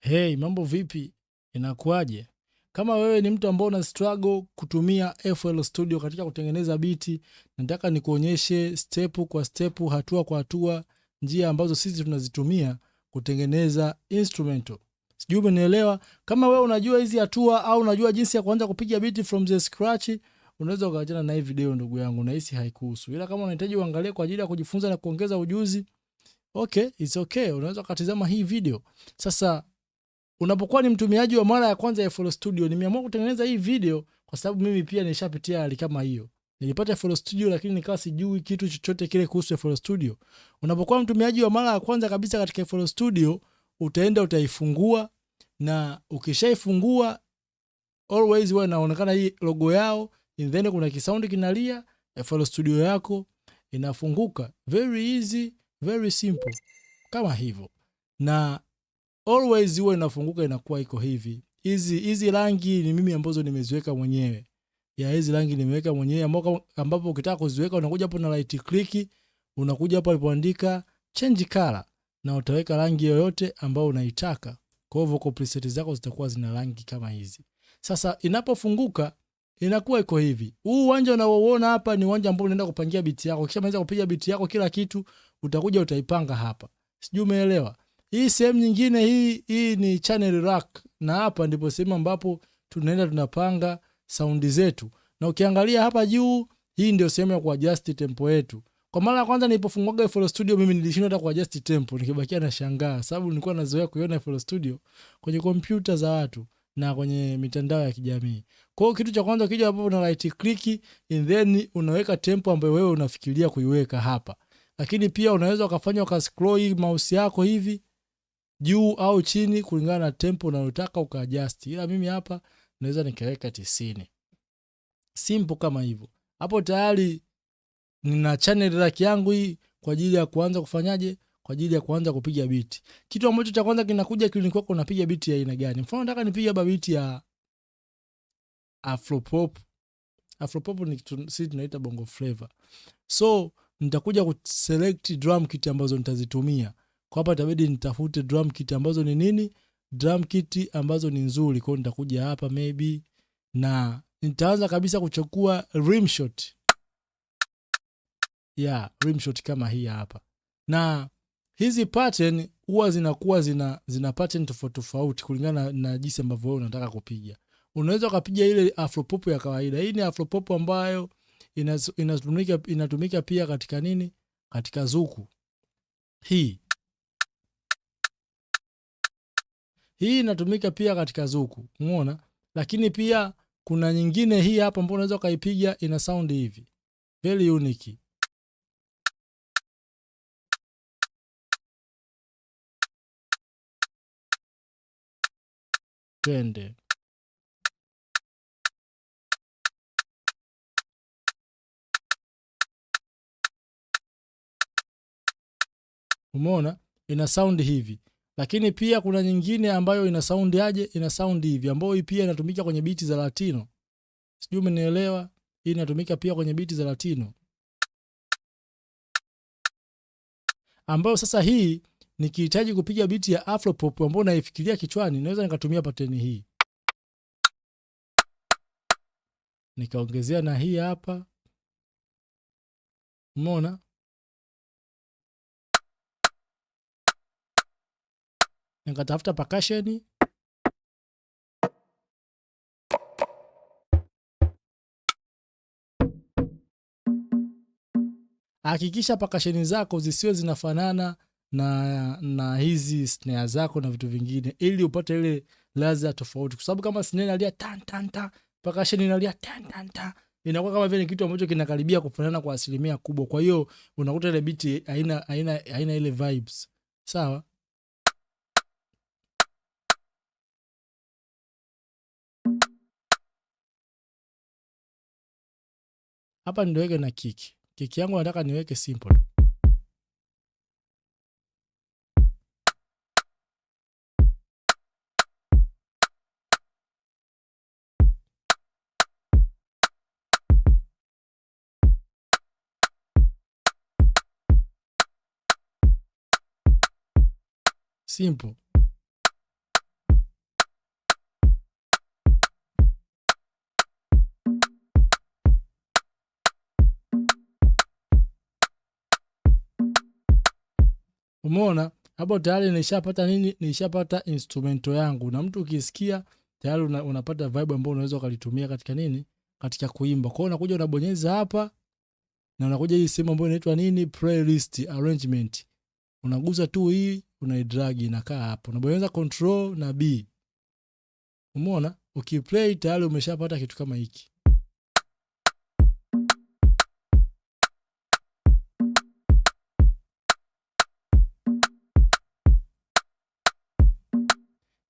Hey, mambo vipi? Inakuaje? Kama wewe ni mtu ambao una struggle kutumia FL Studio katika kutengeneza biti, nataka nikuonyeshe step kwa step, hatua kwa hatua, njia ambazo sisi tunazitumia kutengeneza instrumental. Sijui umenielewa? Kama wewe unajua hizi hatua au unajua jinsi ya kuanza kupiga biti from the scratch, unaweza ukaachana na hii video ndugu yangu, na hisi haikuhusu. Ila kama unahitaji uangalie kwa ajili ya kujifunza na kuongeza ujuzi, okay, it's okay. Unaweza ukatizama hii video. Sasa unapokuwa ni mtumiaji wa mara ya kwanza ya FL Studio, nimeamua kutengeneza hii video kwa sababu mimi pia nishapitia hali kama hiyo. Nilipata FL Studio lakini nikawa sijui kitu chochote kile kuhusu FL Studio. Unapokuwa mtumiaji wa mara ya kwanza kabisa katika FL Studio, utaenda utaifungua, na ukishaifungua always huwa inaonekana hii logo yao, and then kuna kisaundi kinalia, FL Studio yako inafunguka. Very easy, very simple. Kama hivyo. Na always huwa inafunguka, inakuwa iko hivi. Hizi rangi ni mimi ambazo nimeziweka mwenyewe. Ya hizi rangi nimeweka mwenyewe, ambapo ukitaka kuziweka unakuja hapo na right click, unakuja hapo alipoandika change color na utaweka rangi yoyote ambayo unaitaka. Kwa hivyo vocal preset zako zitakuwa zina rangi kama hizi. Sasa inapofunguka inakuwa iko hivi. Huu uwanja unaoona hapa ni uwanja ambao unaenda kupangia biti yako. Ukishamaliza kupiga biti yako kila kitu, utakuja utaipanga hapa. Sijui umeelewa? Hii sehemu nyingine hii ni channel rack, na hapa ndipo sehemu ambapo tunaenda tunapanga saundi zetu. Na ukiangalia hapa juu, hii ndio sehemu ya kuadjust tempo yetu. Kwa mara ya kwanza nilipofunguaga FL Studio mimi nilishindwa hata kuadjust tempo, nikibakia na shangaa sababu nilikuwa nazoea kuiona FL Studio kwenye kompyuta za watu na kwenye mitandao ya kijamii. Kwa hiyo kitu cha kwanza ukija hapo una right click, and then unaweka tempo ambayo wewe unafikiria kuiweka hapa. Lakini pia unaweza ukafanya ukascroll mouse yako hivi juu au chini kulingana na tempo unayotaka ukaadjust. Ila mimi hapa naweza nikaweka 90. Simple kama hivyo. Hapo tayari nina channel rack yangu hii kwa ajili ya kuanza kufanyaje? Kwa ajili ya kuanza kupiga beat. Kitu ambacho cha kwanza kinakuja kilini kwako, unapiga beat ya aina gani? Mfano nataka nipige hapa beat ya Afropop. Afropop ni sisi tunaita bongo flavor. So nitakuja kuselect drum kit ambazo nitazitumia. Kwa hapa itabidi nitafute drum kit ambazo ni nini? Drum kit ambazo ni nzuri. Kwa hiyo nitakuja hapa maybe na nitaanza kabisa kuchukua rimshot. Rimshot kama hii hapa. Na hizi pattern huwa zinakuwa zina pattern tofauti tofauti kulingana na jinsi ambavyo wewe unataka kupiga. Unaweza ukapiga ile afropop ya kawaida. Hii ni afropop ambayo inatumika pia katika nini? Katika zuku. Hii inatumika pia katika zuku. Umeona? Lakini pia kuna nyingine hii hapa ambayo unaweza ukaipiga, ina sound hivi. Very unique. Twende. Umeona? Ina sound hivi. Lakini pia kuna nyingine ambayo ina sound aje? Ina sound hivi, ambayo hii pia inatumika kwenye biti za Latino. Sijui umenielewa? Hii inatumika pia kwenye biti za Latino. Ambayo sasa hii nikihitaji kupiga biti ya Afropop ambayo naifikiria kichwani, naweza nikatumia pattern hii. Nikaongezea na hii hapa. Umeona? Nikatafuta percussion. Hakikisha percussion zako zisiwe zinafanana na hizi snare zako na vitu vingine, ili upate ile ladha tofauti, kwa sababu kama snare inalia tan tan tan, percussion inalia tan tan tan, inakuwa kama vile kitu ambacho kinakaribia kufanana kwa asilimia kubwa. Kwa hiyo unakuta ile beat haina ile vibes. Sawa? Hapa niweke na kick. Kick yangu nataka niweke simple. Simple. Umeona? Hapo tayari nishapata nini? Nishapata instrumento yangu. Na mtu ukisikia tayari unapata vibe ambayo unaweza ukalitumia katika nini? Katika kuimba. Kwa hiyo unakuja unabonyeza hapa na unakuja hii sehemu ambayo inaitwa nini? Playlist arrangement. Unagusa tu hii, unaidrag inakaa hapo. Unabonyeza control na B. Umeona? Ukiplay tayari umeshapata kitu kama hiki.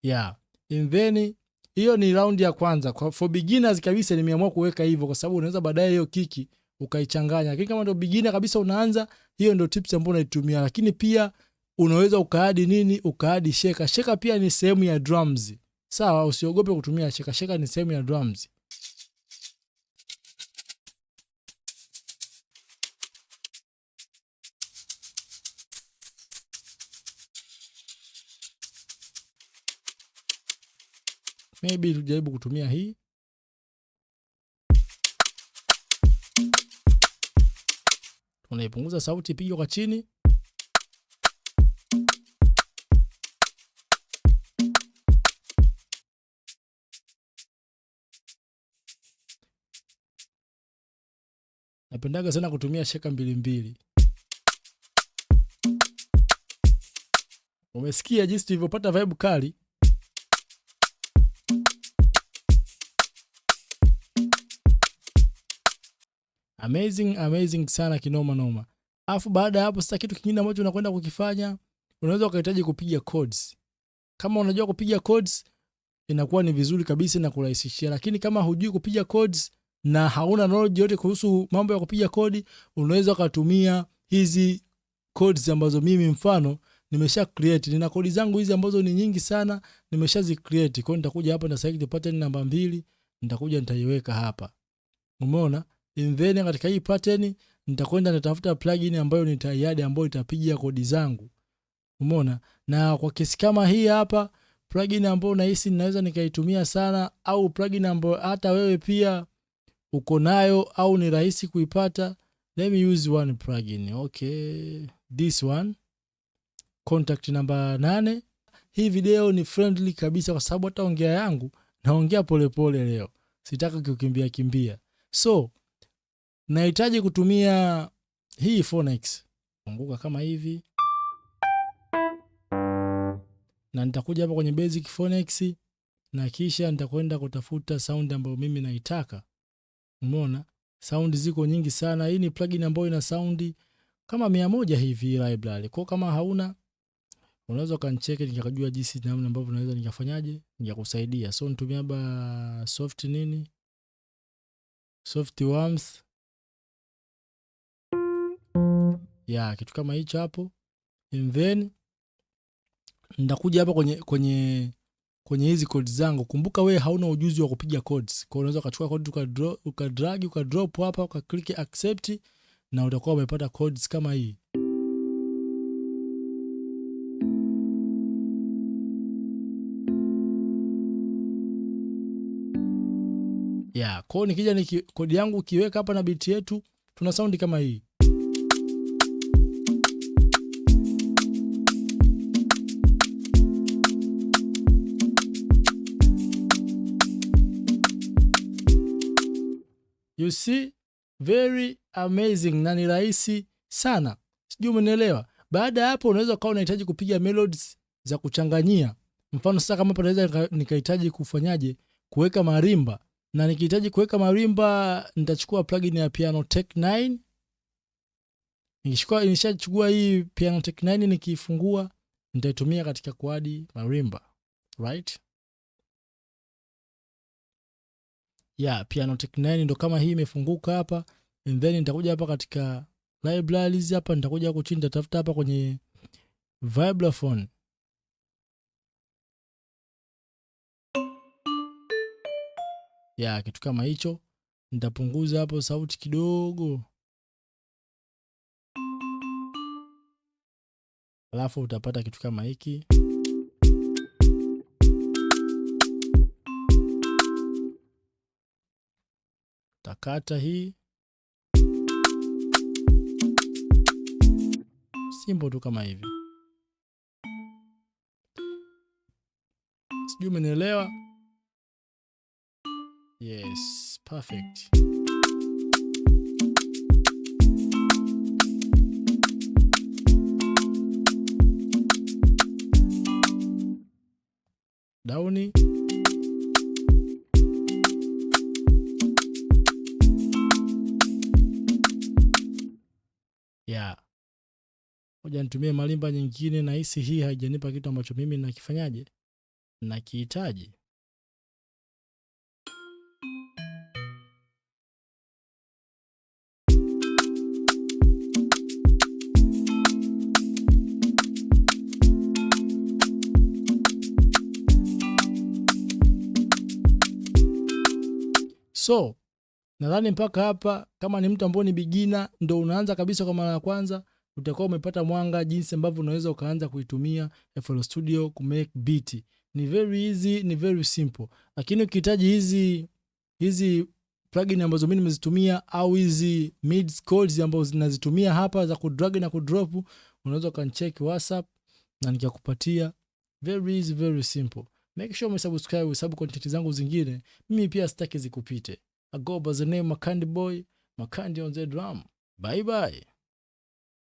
Yeah. And then hiyo ni round ya kwanza. For beginners kabisa nimeamua kuweka hivyo kwa sababu unaweza baadaye hiyo kiki ukaichanganya. Lakini kama ndio beginner kabisa unaanza, hiyo ndio tips ambayo unaitumia. Lakini pia unaweza ukaadi nini? Ukaadi sheka. Sheka pia ni sehemu ya drums. Sawa, usiogope kutumia sheka. Sheka ni sehemu ya drums. Maybe tujaribu kutumia hii. Unaipunguza sauti, piga kwa chini. Napendaga sana kutumia sheka 2-2. Umesikia jinsi tulivyopata vibe kali? Amazing sana kinoma noma. Alafu baada ya hapo sasa kitu kingine ambacho unakwenda kukifanya, unaweza ukahitaji kupiga chords. Kama unajua kupiga chords inakuwa ni vizuri kabisa na kurahisishia, lakini kama hujui kupiga chords na hauna knowledge yote kuhusu mambo ya kupiga kodi, unaweza kutumia hizi chords ambazo mimi mfano nimesha create. Nina kodi zangu hizi ambazo ni nyingi sana, nimeshazi create. Kwa hiyo nitakuja hapa na select pattern namba 2, nitakuja nitaiweka hapa. Umeona? And then katika hii pattern nitakwenda nitafuta plugin ambayo nitaiadd ambayo itapiga kodi zangu. Umeona? Na kwa kesi kama hii hapa, plugin ambayo nahisi ninaweza nikaitumia sana, au plugin ambayo hata wewe pia uko nayo au ni rahisi kuipata, let me use one plugin. Okay, this one, contact number 8. Hii video ni friendly kabisa kwa sababu hata ongea yangu naongea polepole leo, sitaki kukimbia kimbia. So nahitaji kutumia hii Phonex. Funguka kama hivi, na nitakuja hapa kwenye basic Phonex, na kisha nitakwenda kutafuta sound ambayo mimi naitaka. Umeona? Sound ziko nyingi sana. Hii ni plugin ambayo ina sound kama 100 hivi library. Kwa kama hauna, unaweza kanicheke nikakujua jinsi namna ambavyo naweza nikafanyaje, nikakusaidia. So nitumia hapa soft nini? Soft warmth. Ya, kitu kama hicho hapo. And then nitakuja hapa kwenye hizi codes zangu. Kumbuka wewe hauna ujuzi wa kupiga codes. Kwa hiyo unaweza ukachukua code ukadrag, ukadrop hapa, ukaklik accept, na utakuwa umepata codes kama hii. Yeah, kwa hiyo nikija kodi yangu ukiweka hapa na beat yetu, tuna sound kama hii. You see, very amazing na ni rahisi sana. Sijui umenielewa. Baada ya hapo unaweza ukawa unahitaji kupiga melodies za kuchanganyia. Mfano sasa kama hapa naweza nikahitaji kufanyaje? Kuweka marimba. Na nikihitaji kuweka marimba nitachukua plugin ya Pianotech 9. Nishachukua hii Pianotech 9, nikiifungua nitaitumia katika kuadi marimba. Right? Yeah, Pianotech 9 ndo kama hii imefunguka hapa. And then nitakuja hapa katika libraries hapa, nitakuja huko chini nitatafuta hapa kwenye vibraphone. Yeah, kitu kama hicho. Nitapunguza hapo sauti kidogo. Alafu utapata kitu kama hiki. Takata hii. Simple tu kama hivi. Sijui umenielewa? Yes, perfect. Downi. Yeah. Ngoja nitumie marimba nyingine, na hisi hii haijanipa kitu ambacho mimi nakifanyaje? Nakihitaji. So, nadhani mpaka hapa, kama ni mtu ambaye ni beginner, ndo unaanza kabisa kwa mara ya kwanza, utakuwa umepata mwanga jinsi ambavyo unaweza ukaanza kuitumia FL Studio ku make beat. Ni very easy, ni very simple. Lakini ukihitaji hizi plugin ambazo mimi nimezitumia au hizi MIDI codes ambazo zinazitumia hapa za kudrag na kudrop, unaweza ukanicheck WhatsApp na nikakupatia. Very easy, very simple. Make sure umesubscribe usabu content zangu zingine. Mimi pia sitaki zikupite. I go by the name Makandi Boy, Makandi on the drum. Bye bye.